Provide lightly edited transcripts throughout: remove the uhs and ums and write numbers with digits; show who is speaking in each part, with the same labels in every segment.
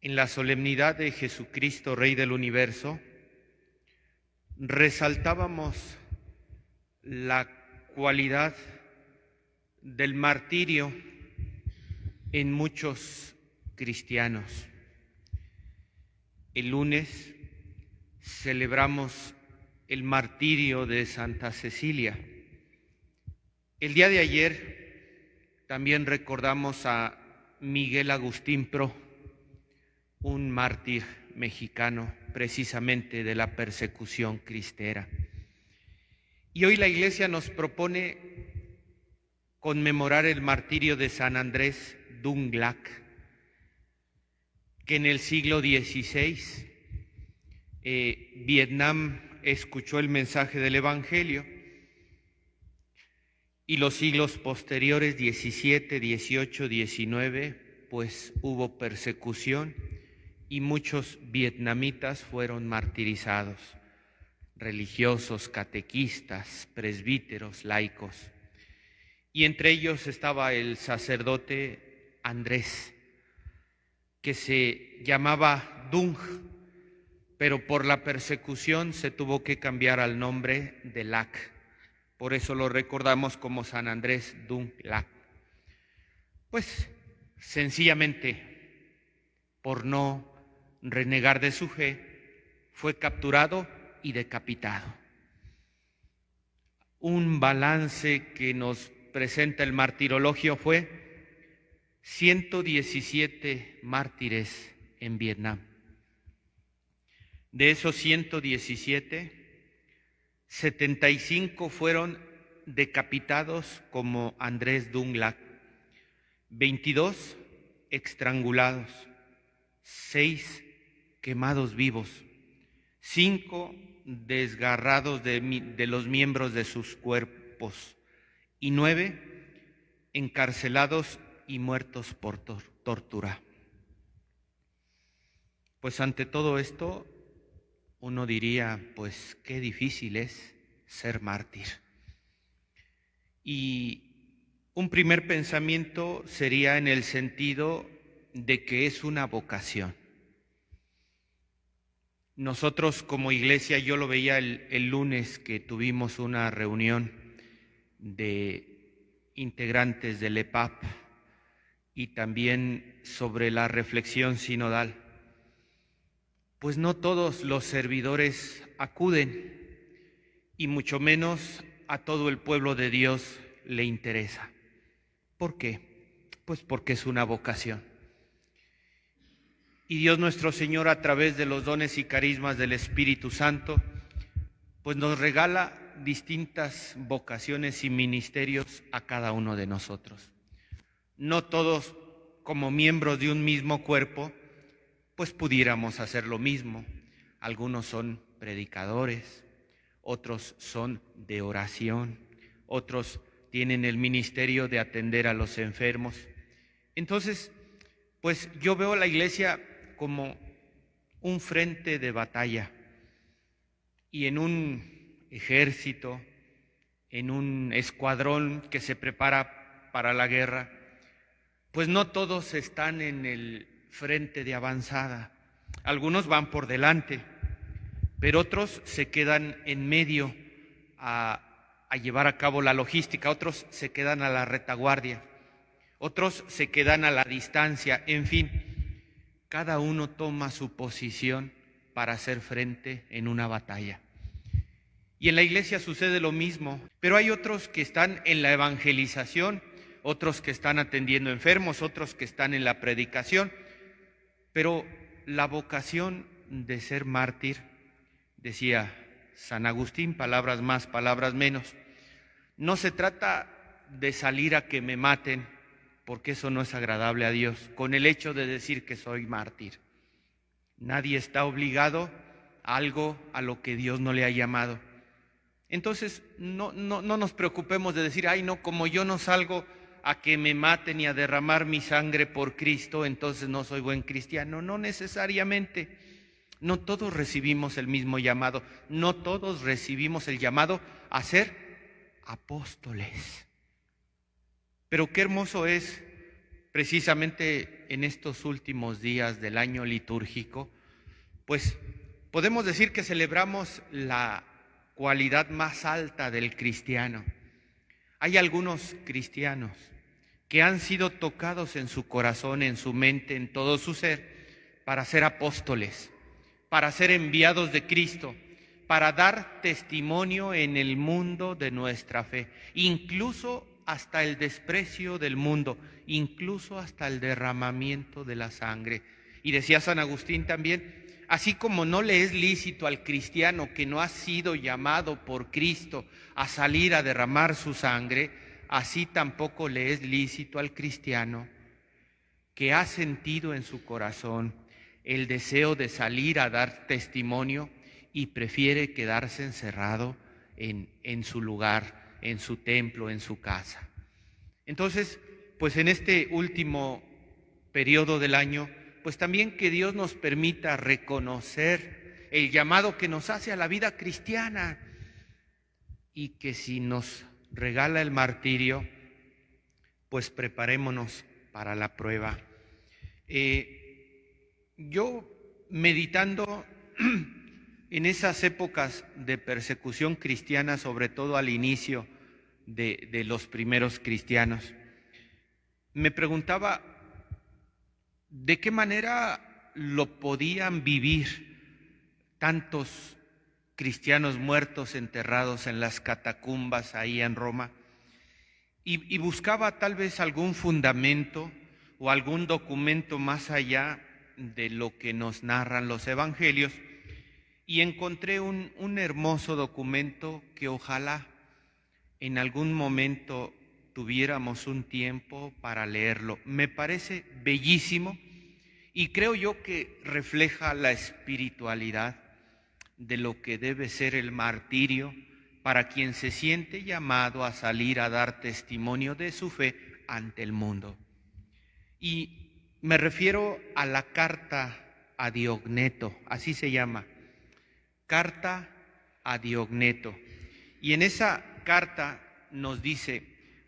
Speaker 1: en la solemnidad de Jesucristo, Rey del Universo, resaltábamos la cualidad del martirio en muchos cristianos. El lunes celebramos el martirio de Santa Cecilia. El día de ayer también recordamos a Miguel Agustín Pro, un mártir mexicano precisamente de la persecución cristera. Y hoy la Iglesia nos propone conmemorar el martirio de San Andrés Dunglac, que en el siglo XVI Vietnam escuchó el mensaje del Evangelio y los siglos posteriores, 17, 18, 19, pues hubo persecución y muchos vietnamitas fueron martirizados, religiosos, catequistas, presbíteros, laicos. Y entre ellos estaba el sacerdote Andrés, que se llamaba Dung, pero por la persecución se tuvo que cambiar al nombre de Lac. Por eso lo recordamos como San Andrés Dung Lac. Pues sencillamente, por no renegar de su fe, fue capturado y decapitado. Un balance que nos presenta el martirologio fue 117 mártires en Vietnam. De esos 117, 75 fueron decapitados como Andrés Dung Lac, 22 estrangulados, 6 quemados vivos, 5 desgarrados de los miembros de sus cuerpos y 9 encarcelados y muertos por tortura. Pues ante todo esto, uno diría, pues qué difícil es ser mártir. Y un primer pensamiento sería en el sentido de que es una vocación. Nosotros como iglesia, yo lo veía el lunes que tuvimos una reunión de integrantes del EPAP y también sobre la reflexión sinodal, pues no todos los servidores acuden y mucho menos a todo el pueblo de Dios le interesa. ¿Por qué? Pues porque es una vocación. Y Dios nuestro Señor, a través de los dones y carismas del Espíritu Santo, pues nos regala distintas vocaciones y ministerios a cada uno de nosotros. No todos, como miembros de un mismo cuerpo, pues pudiéramos hacer lo mismo. Algunos son predicadores, otros son de oración, otros tienen el ministerio de atender a los enfermos. Entonces, pues yo veo a la iglesia como un frente de batalla y en un ejército, en un escuadrón que se prepara para la guerra, pues no todos están en el frente de avanzada. Algunos van por delante, pero otros se quedan en medio a llevar a cabo la logística, otros se quedan a la retaguardia, otros se quedan a la distancia, en fin, cada uno toma su posición para hacer frente en una batalla. Y en la iglesia sucede lo mismo, pero hay otros que están en la evangelización, otros que están atendiendo enfermos, otros que están en la predicación, pero la vocación de ser mártir, decía San Agustín, palabras más, palabras menos, no se trata de salir a que me maten, porque eso no es agradable a Dios, con el hecho de decir que soy mártir. Nadie está obligado a algo a lo que Dios no le ha llamado. Entonces, no nos preocupemos de decir, ay no, como yo no salgo a que me maten y a derramar mi sangre por Cristo, entonces no soy buen cristiano. No necesariamente. No todos recibimos el mismo llamado. No todos recibimos el llamado a ser apóstoles. Pero qué hermoso es precisamente en estos últimos días del año litúrgico, pues podemos decir que celebramos la cualidad más alta del cristiano. Hay algunos cristianos que han sido tocados en su corazón, en su mente, en todo su ser, para ser apóstoles, para ser enviados de Cristo, para dar testimonio en el mundo de nuestra fe, incluso hasta el desprecio del mundo, incluso hasta el derramamiento de la sangre. Y decía San Agustín también, así como no le es lícito al cristiano que no ha sido llamado por Cristo a salir a derramar su sangre, así tampoco le es lícito al cristiano que ha sentido en su corazón el deseo de salir a dar testimonio y prefiere quedarse encerrado en su lugar, en su templo, en su casa. Entonces, pues en este último periodo del año, pues también que Dios nos permita reconocer el llamado que nos hace a la vida cristiana y que si nos regala el martirio, pues preparémonos para la prueba. Yo meditando en esas épocas de persecución cristiana, sobre todo al inicio de los primeros cristianos, me preguntaba de qué manera lo podían vivir tantos cristianos muertos, enterrados en las catacumbas ahí en Roma, y buscaba tal vez algún fundamento o algún documento más allá de lo que nos narran los evangelios, y encontré un hermoso documento que ojalá en algún momento tuviéramos un tiempo para leerlo. Me parece bellísimo y creo yo que refleja la espiritualidad de lo que debe ser el martirio para quien se siente llamado a salir a dar testimonio de su fe ante el mundo. Y me refiero a la carta a Diogneto, así se llama, carta a Diogneto. Y en esa carta nos dice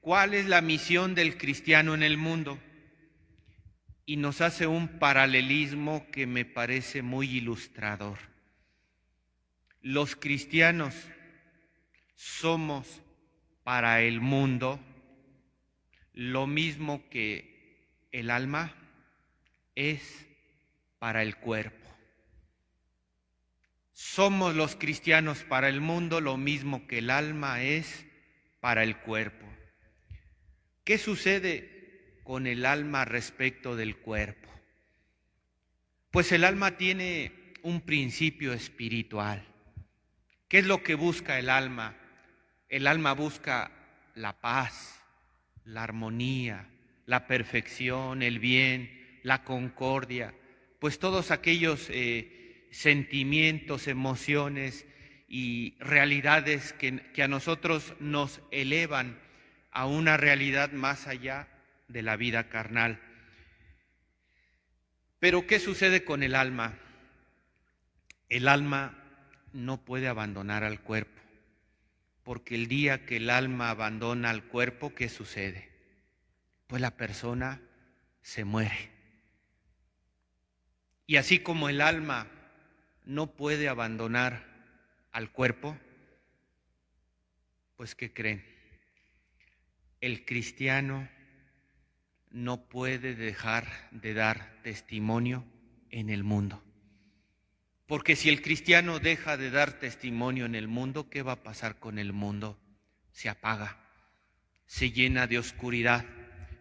Speaker 1: cuál es la misión del cristiano en el mundo y nos hace un paralelismo que me parece muy ilustrador. Los cristianos somos para el mundo lo mismo que el alma es para el cuerpo. Somos los cristianos para el mundo lo mismo que el alma es para el cuerpo. ¿Qué sucede con el alma respecto del cuerpo? Pues el alma tiene un principio espiritual. ¿Qué es lo que busca el alma? El alma busca la paz, la armonía, la perfección, el bien, la concordia, pues todos aquellos sentimientos, emociones y realidades que a nosotros nos elevan a una realidad más allá de la vida carnal. Pero ¿qué sucede con el alma? El alma no puede abandonar al cuerpo, porque el día que el alma abandona al cuerpo, ¿qué sucede? Pues la persona se muere. Y así como el alma no puede abandonar al cuerpo, pues ¿qué creen? El cristiano no puede dejar de dar testimonio en el mundo. Porque si el cristiano deja de dar testimonio en el mundo, ¿qué va a pasar con el mundo? Se apaga, se llena de oscuridad,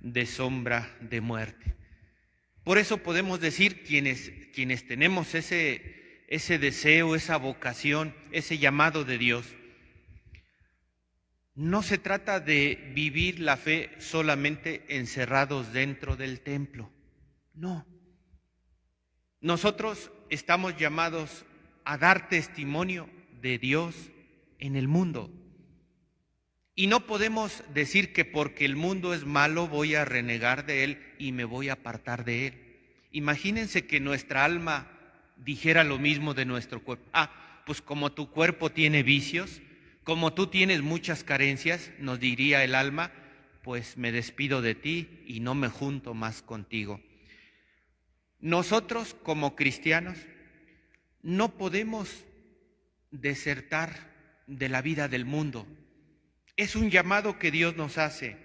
Speaker 1: de sombra, de muerte. Por eso podemos decir quienes tenemos ese deseo, esa vocación, ese llamado de Dios, no se trata de vivir la fe solamente encerrados dentro del templo, no. Nosotros estamos llamados a dar testimonio de Dios en el mundo. Y no podemos decir que porque el mundo es malo voy a renegar de él y me voy a apartar de él. Imagínense que nuestra alma dijera lo mismo de nuestro cuerpo. Pues como tu cuerpo tiene vicios, como tú tienes muchas carencias, nos diría el alma, pues me despido de ti y no me junto más contigo. Nosotros como cristianos no podemos desertar de la vida del mundo. Es un llamado que Dios nos hace.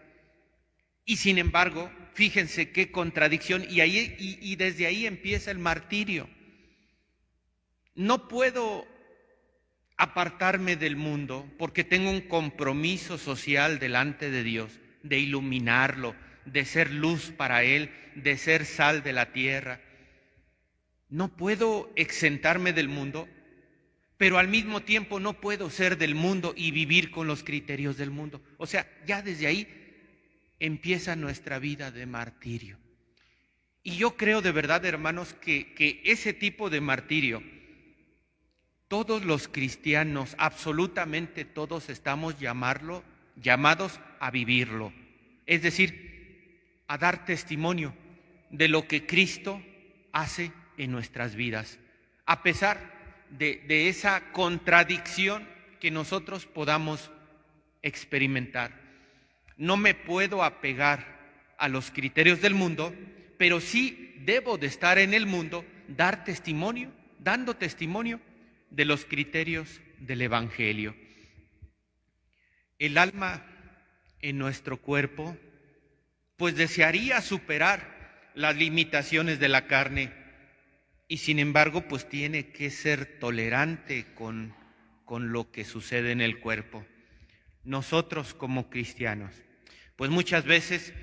Speaker 1: Y sin embargo, fíjense qué contradicción, y desde ahí empieza el martirio. No puedo apartarme del mundo porque tengo un compromiso social delante de Dios, de iluminarlo, de ser luz para Él, de ser sal de la tierra. No puedo exentarme del mundo, pero al mismo tiempo no puedo ser del mundo y vivir con los criterios del mundo. O sea, ya desde ahí empieza nuestra vida de martirio. Y yo creo de verdad, hermanos, que ese tipo de martirio, todos los cristianos, absolutamente todos, estamos llamados a vivirlo. Es decir, a dar testimonio de lo que Cristo hace en nuestras vidas, a pesar de esa contradicción que nosotros podamos experimentar. No me puedo apegar a los criterios del mundo, pero sí debo de estar en el mundo, dando testimonio de los criterios del Evangelio. El alma en nuestro cuerpo, pues desearía superar las limitaciones de la carne y sin embargo, pues tiene que ser tolerante con lo que sucede en el cuerpo. Nosotros como cristianos, pues muchas veces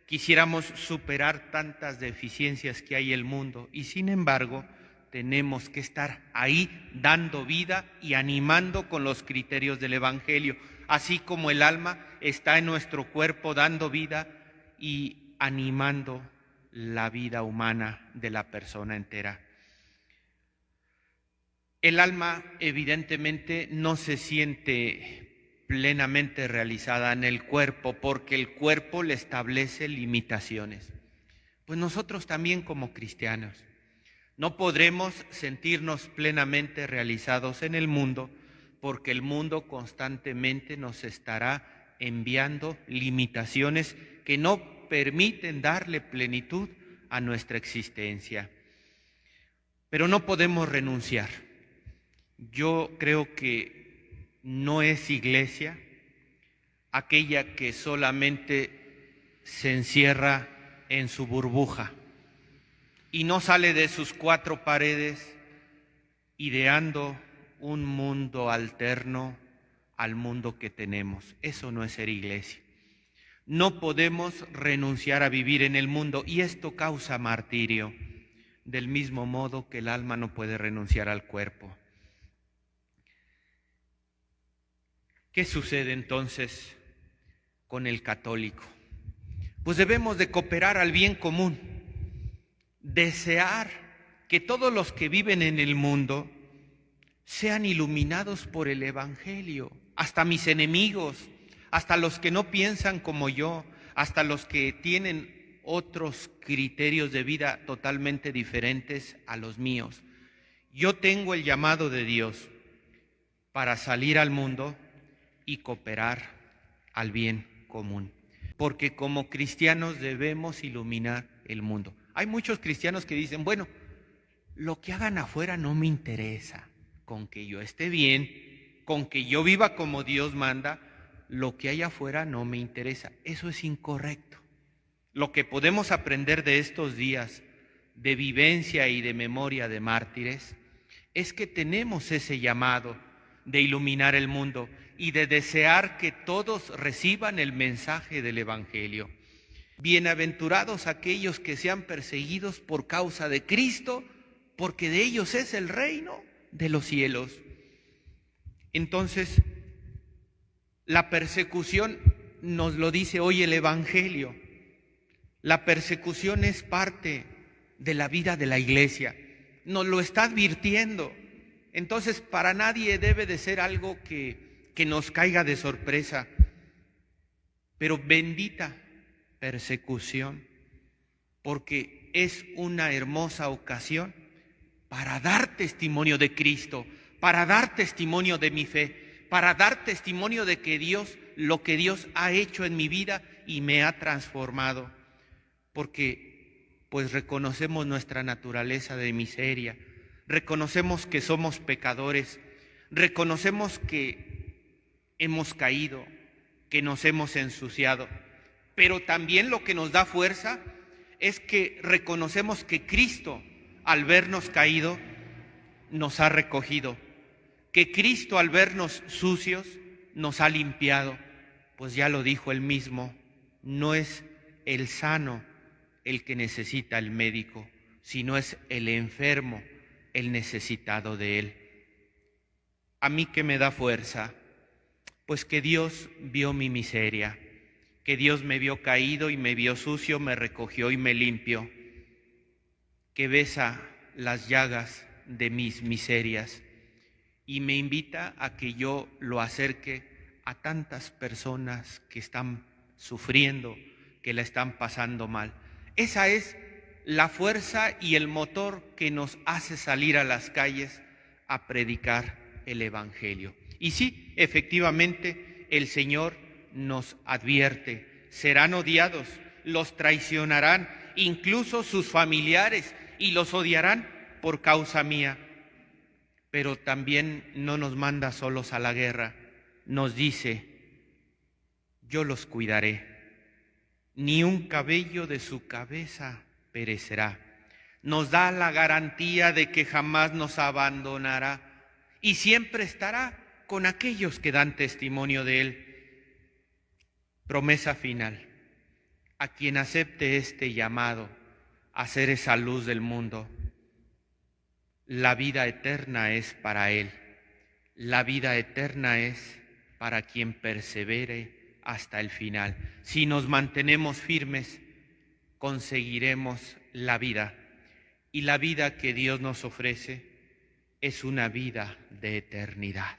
Speaker 1: quisiéramos superar tantas deficiencias que hay en el mundo y sin embargo tenemos que estar ahí dando vida y animando con los criterios del Evangelio, así como el alma está en nuestro cuerpo dando vida y animando la vida humana de la persona entera. El alma evidentemente no se siente plenamente realizada en el cuerpo porque el cuerpo le establece limitaciones. Pues nosotros también como cristianos no podremos sentirnos plenamente realizados en el mundo porque el mundo constantemente nos estará enviando limitaciones que no permiten darle plenitud a nuestra existencia. Pero no podemos renunciar. Yo creo que no es iglesia aquella que solamente se encierra en su burbuja y no sale de sus cuatro paredes ideando un mundo alterno al mundo que tenemos. Eso no es ser iglesia. No podemos renunciar a vivir en el mundo y esto causa martirio, del mismo modo que el alma no puede renunciar al cuerpo. ¿Qué sucede entonces con el católico? Pues debemos de cooperar al bien común, desear que todos los que viven en el mundo sean iluminados por el Evangelio, hasta mis enemigos, hasta los que no piensan como yo, hasta los que tienen otros criterios de vida totalmente diferentes a los míos. Yo tengo el llamado de Dios para salir al mundo y cooperar al bien común, porque como cristianos debemos iluminar el mundo. Hay muchos cristianos que dicen, bueno, lo que hagan afuera no me interesa, con que yo esté bien, con que yo viva como Dios manda, lo que hay afuera no me interesa. Eso es incorrecto. Lo que podemos aprender de estos días de vivencia y de memoria de mártires es que tenemos ese llamado de iluminar el mundo y de desear que todos reciban el mensaje del Evangelio. Bienaventurados aquellos que sean perseguidos por causa de Cristo, porque de ellos es el reino de los cielos. Entonces, la persecución nos lo dice hoy el Evangelio. La persecución es parte de la vida de la iglesia. Nos lo está advirtiendo. Entonces, para nadie debe de ser algo que nos caiga de sorpresa. Pero bendita persecución, porque es una hermosa ocasión para dar testimonio de Cristo, para dar testimonio de mi fe, para dar testimonio de que Dios, lo que Dios ha hecho en mi vida y me ha transformado, porque pues reconocemos nuestra naturaleza de miseria, reconocemos que somos pecadores, reconocemos que hemos caído, que nos hemos ensuciado, pero también lo que nos da fuerza es que reconocemos que Cristo, al vernos caído, nos ha recogido, que Cristo, al vernos sucios, nos ha limpiado, pues ya lo dijo él mismo, no es el sano el que necesita el médico, sino es el enfermo, el necesitado de él. ¿A mí qué me da fuerza? Pues que Dios vio mi miseria, que Dios me vio caído y me vio sucio, me recogió y me limpió, que besa las llagas de mis miserias y me invita a que yo lo acerque a tantas personas que están sufriendo, que la están pasando mal. Esa es la fuerza y el motor que nos hace salir a las calles a predicar el Evangelio. Y sí, efectivamente, el Señor nos advierte, serán odiados, los traicionarán, incluso sus familiares, y los odiarán por causa mía. Pero también no nos manda solos a la guerra, nos dice, yo los cuidaré, ni un cabello de su cabeza perecerá. Nos da la garantía de que jamás nos abandonará y siempre estará con aquellos que dan testimonio de él. Promesa final, a quien acepte este llamado a ser esa luz del mundo, la vida eterna es para él, la vida eterna es para quien persevere hasta el final. Si nos mantenemos firmes, conseguiremos la vida, y la vida que Dios nos ofrece es una vida de eternidad.